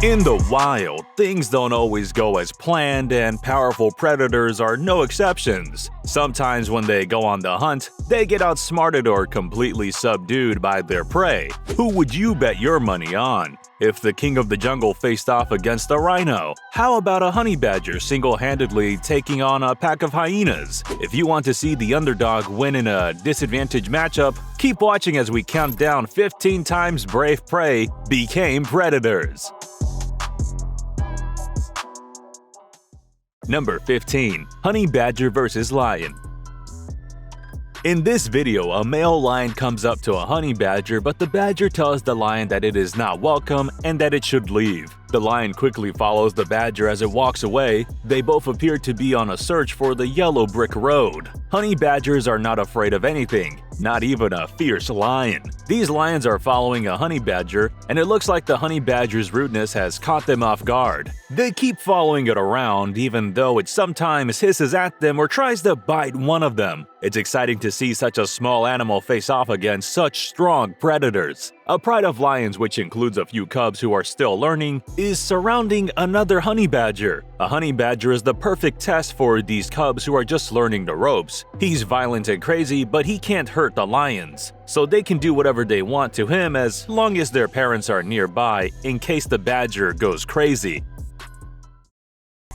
In the wild, things don't always go as planned, and powerful predators are no exceptions. Sometimes when they go on the hunt, they get outsmarted or completely subdued by their prey. Who would you bet your money on? If the king of the jungle faced off against a rhino, how about a honey badger single-handedly taking on a pack of hyenas? If you want to see the underdog win in a disadvantaged matchup, keep watching as we count down 15 times brave prey became predators. Number 15. Honey badger vs. lion. In this video, a male lion comes up to a honey badger, but the badger tells the lion that it is not welcome and that it should leave. The lion quickly follows the badger as it walks away. They both appear to be on a search for the yellow brick road. Honey badgers are not afraid of anything, not even a fierce lion. These lions are following a honey badger, and it looks like the honey badger's rudeness has caught them off guard. They keep following it around, even though it sometimes hisses at them or tries to bite one of them. It's exciting to see such a small animal face off against such strong predators. A pride of lions, which includes a few cubs who are still learning, is surrounding another honey badger. A honey badger is the perfect test for these cubs who are just learning the ropes. He's violent and crazy, but he can't hurt the lions, so they can do whatever they want to him as long as their parents are nearby in case the badger goes crazy.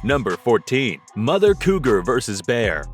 Number 14. Mother cougar vs. bear.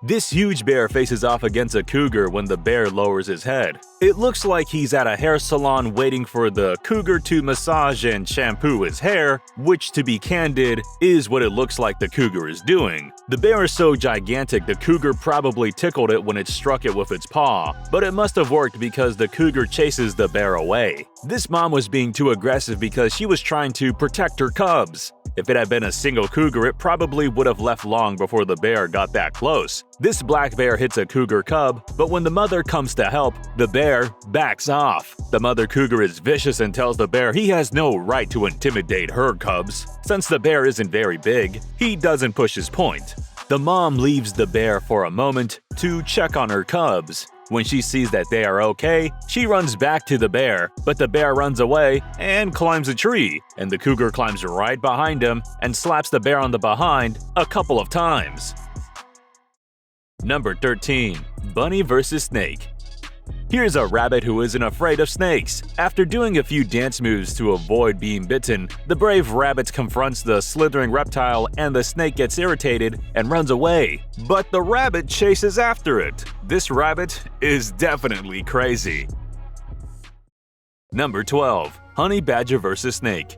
This huge bear faces off against a cougar when the bear lowers his head. It looks like he's at a hair salon waiting for the cougar to massage and shampoo his hair, which, to be candid, is what it looks like the cougar is doing. The bear is so gigantic the cougar probably tickled it when it struck it with its paw, but it must have worked because the cougar chases the bear away. This mom was being too aggressive because she was trying to protect her cubs. If it had been a single cougar, it probably would have left long before the bear got that close. This black bear hits a cougar cub, but when the mother comes to help, the bear backs off. The mother cougar is vicious and tells the bear he has no right to intimidate her cubs. Since the bear isn't very big, he doesn't push his point. The mom leaves the bear for a moment to check on her cubs. When she sees that they are okay, she runs back to the bear, but the bear runs away and climbs a tree, and the cougar climbs right behind him and slaps the bear on the behind a couple of times. Number 13. Bunny vs. snake. Here's a rabbit who isn't afraid of snakes. After doing a few dance moves to avoid being bitten, the brave rabbit confronts the slithering reptile and the snake gets irritated and runs away. But the rabbit chases after it. This rabbit is definitely crazy. Number 12. Honey badger vs. snake.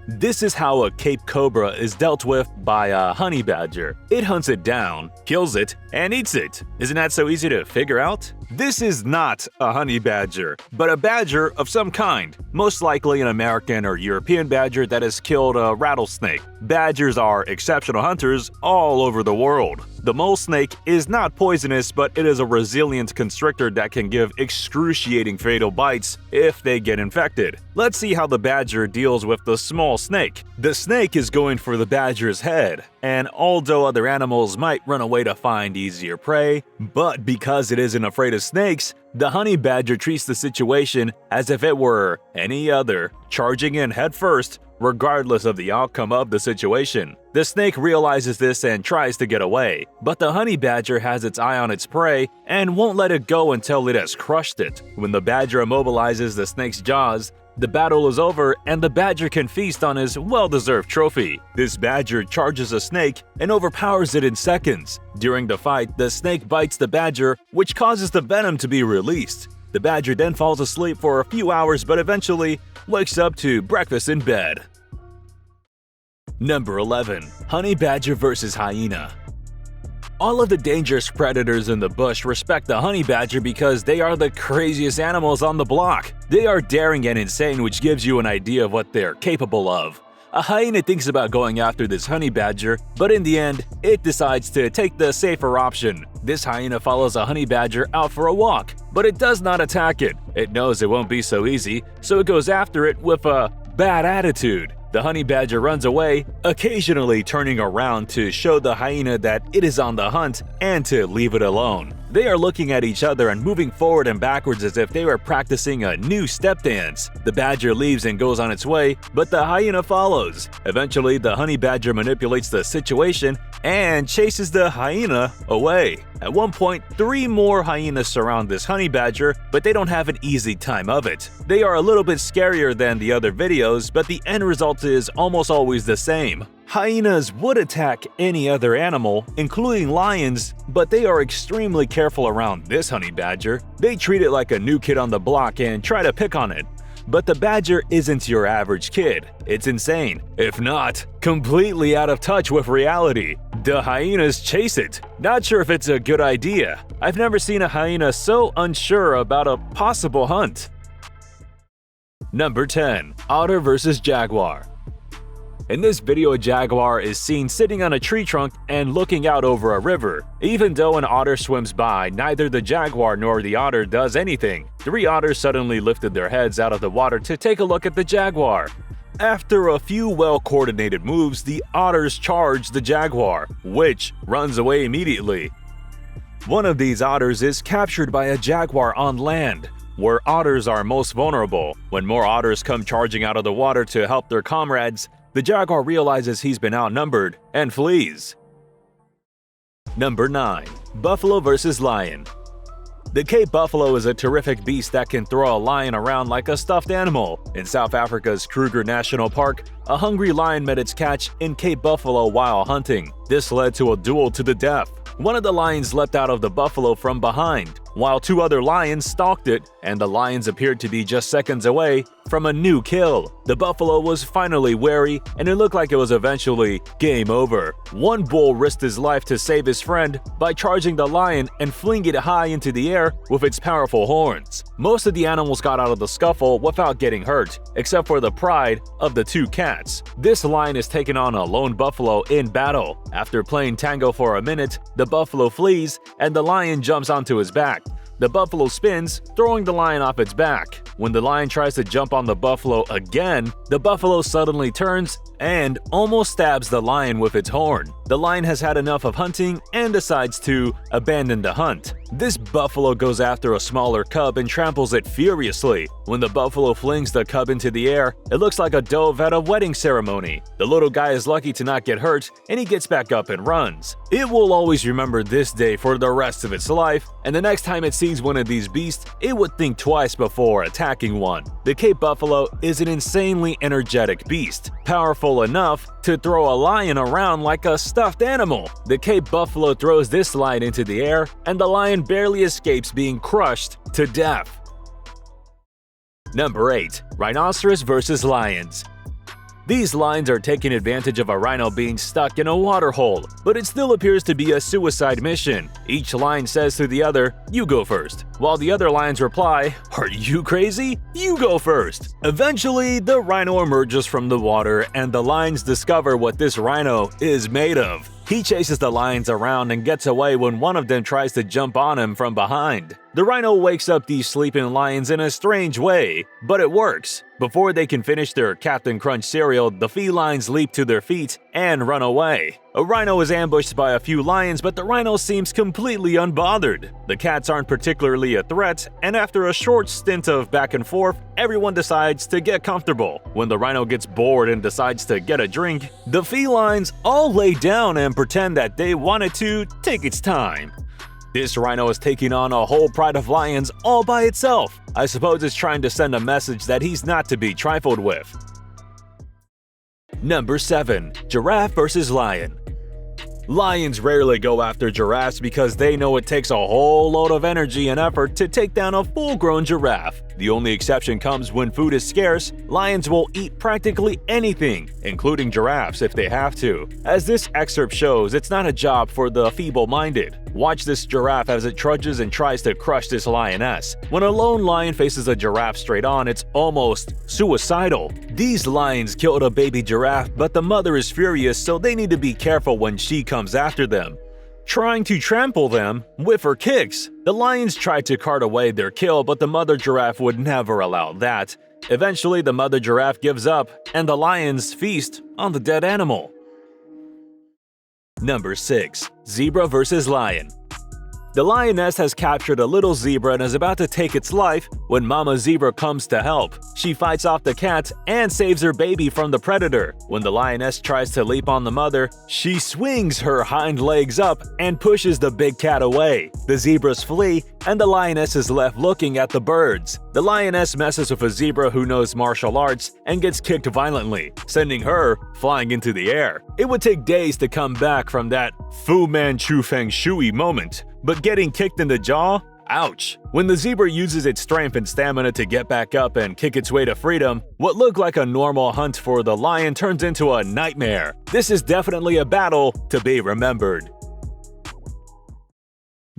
This is how a Cape cobra is dealt with by a honey badger. It hunts it down, kills it, and eats it. Isn't that so easy to figure out? This is not a honey badger, but a badger of some kind, most likely an American or European badger that has killed a rattlesnake. Badgers are exceptional hunters all over the world. The mole snake is not poisonous, but it is a resilient constrictor that can give excruciating fatal bites if they get infected. Let's see how the badger deals with the small snake. The snake is going for the badger's head, and although other animals might run away to find easier prey, but because it isn't afraid of snakes, the honey badger treats the situation as if it were any other, charging in headfirst regardless of the outcome of the situation. The snake realizes this and tries to get away, but the honey badger has its eye on its prey and won't let it go until it has crushed it. When the badger immobilizes the snake's jaws, the battle is over and the badger can feast on his well-deserved trophy. This badger charges a snake and overpowers it in seconds. During the fight, the snake bites the badger, which causes the venom to be released. The badger then falls asleep for a few hours but eventually wakes up to breakfast in bed. Number 11. Honey badger vs. hyena. All of the dangerous predators in the bush respect the honey badger because they are the craziest animals on the block. They are daring and insane, which gives you an idea of what they're capable of. A hyena thinks about going after this honey badger, but in the end, it decides to take the safer option. This hyena follows a honey badger out for a walk, but it does not attack it. It knows it won't be so easy, so it goes after it with a bad attitude. The honey badger runs away, occasionally turning around to show the hyena that it is on the hunt and to leave it alone. They are looking at each other and moving forward and backwards as if they were practicing a new step dance. The badger leaves and goes on its way, but the hyena follows. Eventually, the honey badger manipulates the situation and chases the hyena away. At one point, 3 more hyenas surround this honey badger, but they don't have an easy time of it. They are a little bit scarier than the other videos, but the end result is almost always the same. Hyenas would attack any other animal, including lions, but they are extremely careful around this honey badger. They treat it like a new kid on the block and try to pick on it. But the badger isn't your average kid. It's insane, if not completely out of touch with reality. The hyenas chase it. Not sure if it's a good idea. I've never seen a hyena so unsure about a possible hunt. Number 10. Otter vs. Jaguar. In this video, a jaguar is seen sitting on a tree trunk and looking out over a river. Even though an otter swims by, neither the jaguar nor the otter does anything. 3 otters suddenly lifted their heads out of the water to take a look at the jaguar. After a few well-coordinated moves, the otters charge the jaguar, which runs away immediately. One of these otters is captured by a jaguar on land, where otters are most vulnerable. When more otters come charging out of the water to help their comrades, the jaguar realizes he's been outnumbered and flees. Number 9. Buffalo vs. Lion. The Cape buffalo is a terrific beast that can throw a lion around like a stuffed animal. In South Africa's Kruger National Park, a hungry lion met its catch in Cape buffalo while hunting. This led to a duel to the death. One of the lions leapt out of the buffalo from behind, while 2 other lions stalked it, and the lions appeared to be just seconds away from a new kill. The buffalo was finally wary, and it looked like it was eventually game over. One bull risked his life to save his friend by charging the lion and flinging it high into the air with its powerful horns. Most of the animals got out of the scuffle without getting hurt, except for the pride of the 2 cats. This lion is taking on a lone buffalo in battle. After playing tango for a minute, the buffalo flees and the lion jumps onto his back. The buffalo spins, throwing the lion off its back. When the lion tries to jump on the buffalo again, the buffalo suddenly turns and almost stabs the lion with its horn. The lion has had enough of hunting and decides to abandon the hunt. This buffalo goes after a smaller cub and tramples it furiously. When the buffalo flings the cub into the air, it looks like a dove at a wedding ceremony. The little guy is lucky to not get hurt, and he gets back up and runs. It will always remember this day for the rest of its life, and the next time it sees one of these beasts, it would think twice before attacking one. The Cape buffalo is an insanely energetic beast, powerful enough to throw a lion around like a stuffed animal. The Cape buffalo throws this lion into the air, and the lion barely escapes being crushed to death. Number 8. Rhinoceros vs. Lions. These lions are taking advantage of a rhino being stuck in a water hole, but it still appears to be a suicide mission. Each lion says to the other, "You go first," while the other lions reply, "Are you crazy? You go first." Eventually, the rhino emerges from the water and the lions discover what this rhino is made of. He chases the lions around and gets away when one of them tries to jump on him from behind. The rhino wakes up these sleeping lions in a strange way, but it works. Before they can finish their Captain Crunch cereal, the felines leap to their feet and run away. A rhino is ambushed by a few lions, but the rhino seems completely unbothered. The cats aren't particularly a threat, and after a short stint of back and forth, everyone decides to get comfortable. When the rhino gets bored and decides to get a drink, the felines all lay down and pretend that they wanted to take its time. This rhino is taking on a whole pride of lions all by itself. I suppose it's trying to send a message that he's not to be trifled with. Number 7. Giraffe vs. Lion. Lions rarely go after giraffes because they know it takes a whole load of energy and effort to take down a full-grown giraffe. The only exception comes when food is scarce. Lions will eat practically anything, including giraffes if they have to. As this excerpt shows, it's not a job for the feeble-minded. Watch this giraffe as it trudges and tries to crush this lioness. When a lone lion faces a giraffe straight on, it's almost suicidal. These lions killed a baby giraffe, but the mother is furious, so they need to be careful when she comes after them, trying to trample them with her kicks. The lions tried to cart away their kill, but the mother giraffe would never allow that. Eventually, the mother giraffe gives up, and the lions feast on the dead animal. Number 6. Zebra vs. Lion. The lioness has captured a little zebra and is about to take its life when Mama Zebra comes to help. She fights off the cat and saves her baby from the predator. When the lioness tries to leap on the mother, she swings her hind legs up and pushes the big cat away. The zebras flee and the lioness is left looking at the birds. The lioness messes with a zebra who knows martial arts and gets kicked violently, sending her flying into the air. It would take days to come back from that Fu Manchu Feng Shui moment, but getting kicked in the jaw? Ouch! When the zebra uses its strength and stamina to get back up and kick its way to freedom, what looked like a normal hunt for the lion turns into a nightmare. This is definitely a battle to be remembered.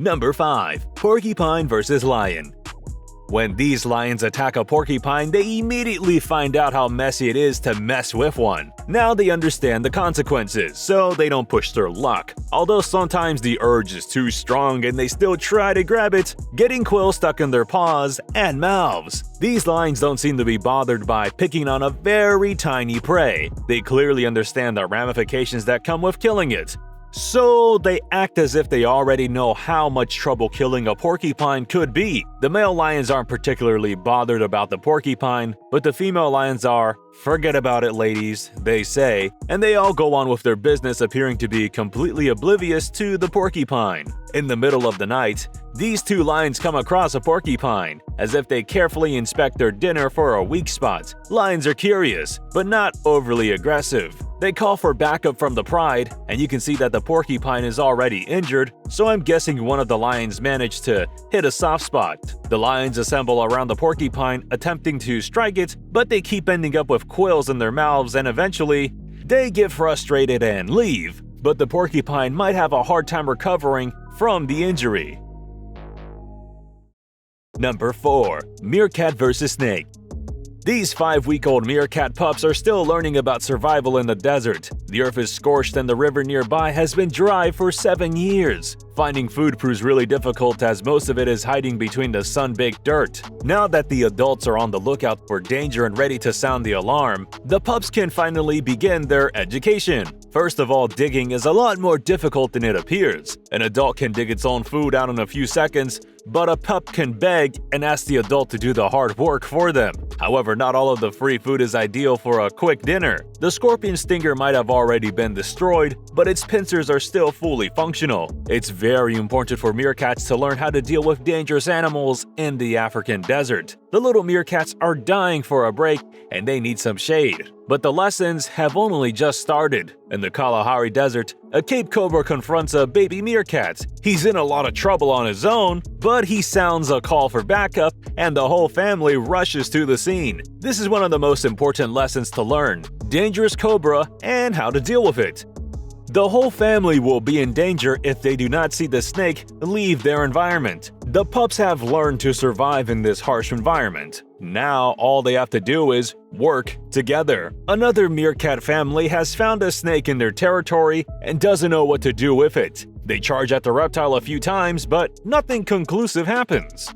Number 5. Porcupine vs. Lion. When these lions attack a porcupine, they immediately find out how messy it is to mess with one. Now they understand the consequences, so they don't push their luck. Although sometimes the urge is too strong and they still try to grab it, getting quills stuck in their paws and mouths. These lions don't seem to be bothered by picking on a very tiny prey. They clearly understand the ramifications that come with killing it. So they act as if they already know how much trouble killing a porcupine could be. The male lions aren't particularly bothered about the porcupine, but the female lions are. "Forget about it, ladies," they say, and they all go on with their business, appearing to be completely oblivious to the porcupine. In the middle of the night, these two lions come across a porcupine, as if they carefully inspect their dinner for a weak spot. Lions are curious, but not overly aggressive. They call for backup from the pride, and you can see that the porcupine is already injured, so I'm guessing one of the lions managed to hit a soft spot. The lions assemble around the porcupine, attempting to strike it, but they keep ending up with quills in their mouths and eventually, they get frustrated and leave. But the porcupine might have a hard time recovering from the injury. Number 4. Meerkat vs. Snake. These 5-week-old meerkat pups are still learning about survival in the desert. The earth is scorched and the river nearby has been dry for 7 years. Finding food proves really difficult as most of it is hiding between the sun-baked dirt. Now that the adults are on the lookout for danger and ready to sound the alarm, the pups can finally begin their education. First of all, digging is a lot more difficult than it appears. An adult can dig its own food out in a few seconds, but a pup can beg and ask the adult to do the hard work for them. However, not all of the free food is ideal for a quick dinner. The scorpion stinger might have already been destroyed, but its pincers are still fully functional. It's very important for meerkats to learn how to deal with dangerous animals in the African desert. The little meerkats are dying for a break and they need some shade. But the lessons have only just started. In the Kalahari Desert, a Cape Cobra confronts a baby meerkat. He's in a lot of trouble on his own, but he sounds a call for backup and the whole family rushes to the scene. This is one of the most important lessons to learn: dangerous cobra and how to deal with it. The whole family will be in danger if they do not see the snake leave their environment. The pups have learned to survive in this harsh environment. Now all they have to do is work together. Another meerkat family has found a snake in their territory and doesn't know what to do with it. They charge at the reptile a few times, but nothing conclusive happens.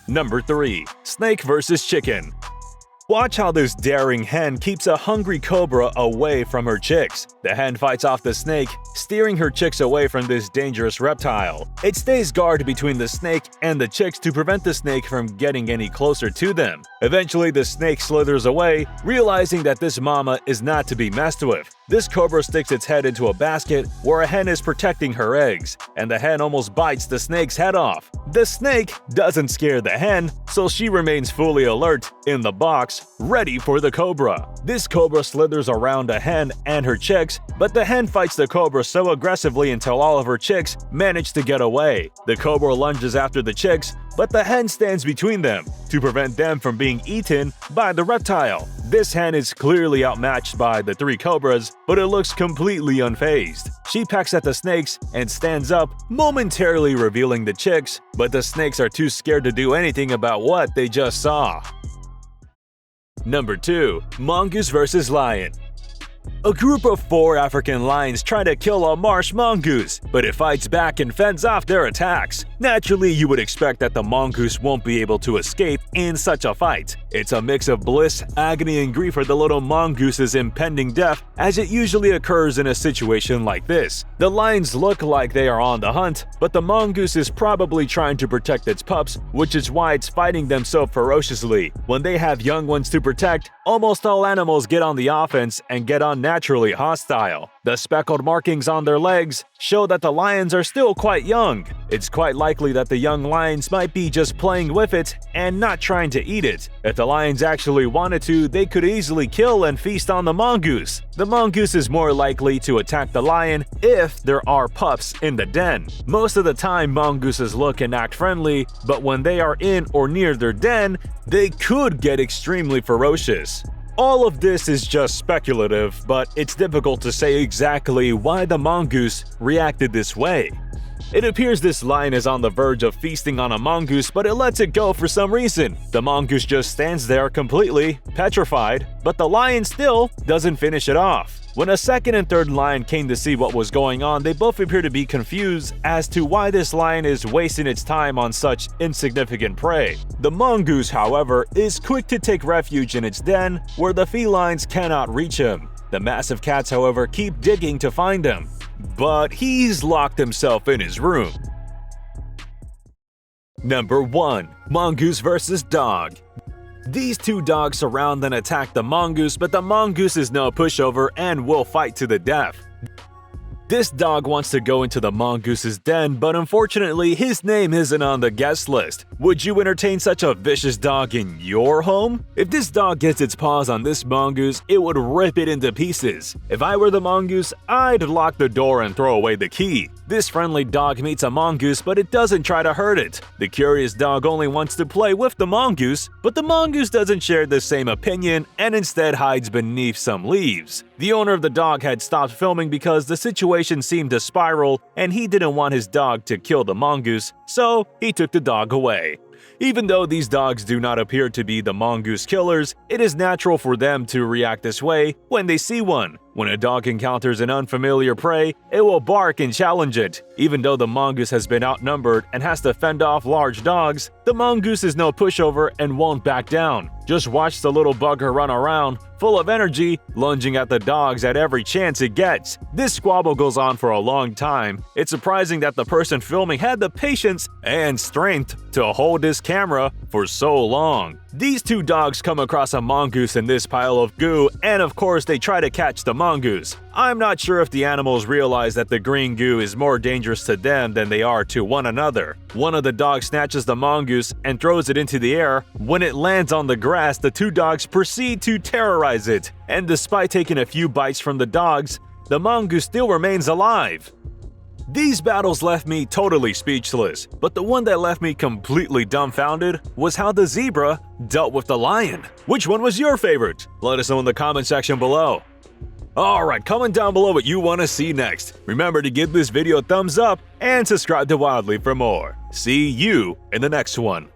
Number 3. Snake vs. Chicken. Watch how this daring hen keeps a hungry cobra away from her chicks. The hen fights off the snake, steering her chicks away from this dangerous reptile. It stays guard between the snake and the chicks to prevent the snake from getting any closer to them. Eventually, the snake slithers away, realizing that this mama is not to be messed with. This cobra sticks its head into a basket where a hen is protecting her eggs, and the hen almost bites the snake's head off. The snake doesn't scare the hen, so she remains fully alert in the box, ready for the cobra. This cobra slithers around a hen and her chicks, but the hen fights the cobra so aggressively until all of her chicks manage to get away. The cobra lunges after the chicks, but the hen stands between them to prevent them from being eaten by the reptile. This hen is clearly outmatched by the 3 cobras, but it looks completely unfazed. She pecks at the snakes and stands up, momentarily revealing the chicks, but the snakes are too scared to do anything about what they just saw. Number 2. Mongoose vs. Lion. A group of 4 African lions try to kill a marsh mongoose, but it fights back and fends off their attacks. Naturally, you would expect that the mongoose won't be able to escape in such a fight. It's a mix of bliss, agony, and grief for the little mongoose's impending death, as it usually occurs in a situation like this. The lions look like they are on the hunt, but the mongoose is probably trying to protect its pups, which is why it's fighting them so ferociously. When they have young ones to protect, almost all animals get on the offense and get unnaturally hostile. The speckled markings on their legs show that the lions are still quite young. It's quite likely that the young lions might be just playing with it and not trying to eat it. If the lions actually wanted to, they could easily kill and feast on the mongoose. The mongoose is more likely to attack the lion if there are pups in the den. Most of the time, mongooses look and act friendly, but when they are in or near their den, they could get extremely ferocious. All of this is just speculative, but it's difficult to say exactly why the mongoose reacted this way. It appears this lion is on the verge of feasting on a mongoose, but it lets it go for some reason. The mongoose just stands there completely petrified, but the lion still doesn't finish it off. When a second and third lion came to see what was going on, they both appear to be confused as to why this lion is wasting its time on such insignificant prey. The mongoose, however, is quick to take refuge in its den, where the felines cannot reach him. The massive cats, however, keep digging to find him, but he's locked himself in his room. Number 1. Mongoose vs. Dog. These 2 dogs surround and attack the mongoose, but the mongoose is no pushover and will fight to the death. This dog wants to go into the mongoose's den, but unfortunately his name isn't on the guest list. Would you entertain such a vicious dog in your home? If this dog gets its paws on this mongoose, it would rip it into pieces. If I were the mongoose, I'd lock the door and throw away the key. This friendly dog meets a mongoose, but it doesn't try to hurt it. The curious dog only wants to play with the mongoose, but the mongoose doesn't share the same opinion and instead hides beneath some leaves. The owner of the dog had stopped filming because the situation seemed to spiral and he didn't want his dog to kill the mongoose, so he took the dog away. Even though these dogs do not appear to be the mongoose killers, it is natural for them to react this way when they see one. When a dog encounters an unfamiliar prey, it will bark and challenge it. Even though the mongoose has been outnumbered and has to fend off large dogs, the mongoose is no pushover and won't back down. Just watch the little bugger run around, full of energy, lunging at the dogs at every chance it gets. This squabble goes on for a long time. It's surprising that the person filming had the patience and strength to hold this camera for so long. These 2 dogs come across a mongoose in this pile of goo, and of course they try to catch the mongoose. I'm not sure if the animals realize that the green goo is more dangerous to them than they are to one another. One of the dogs snatches the mongoose and throws it into the air. When it lands on the grass, the 2 dogs proceed to terrorize it. And despite taking a few bites from the dogs, the mongoose still remains alive. These battles left me totally speechless, but the one that left me completely dumbfounded was how the zebra dealt with the lion. Which one was your favorite? Let us know in the comment section below. Alright, comment down below what you want to see next. Remember to give this video a thumbs up and subscribe to Wildly for more. See you in the next one.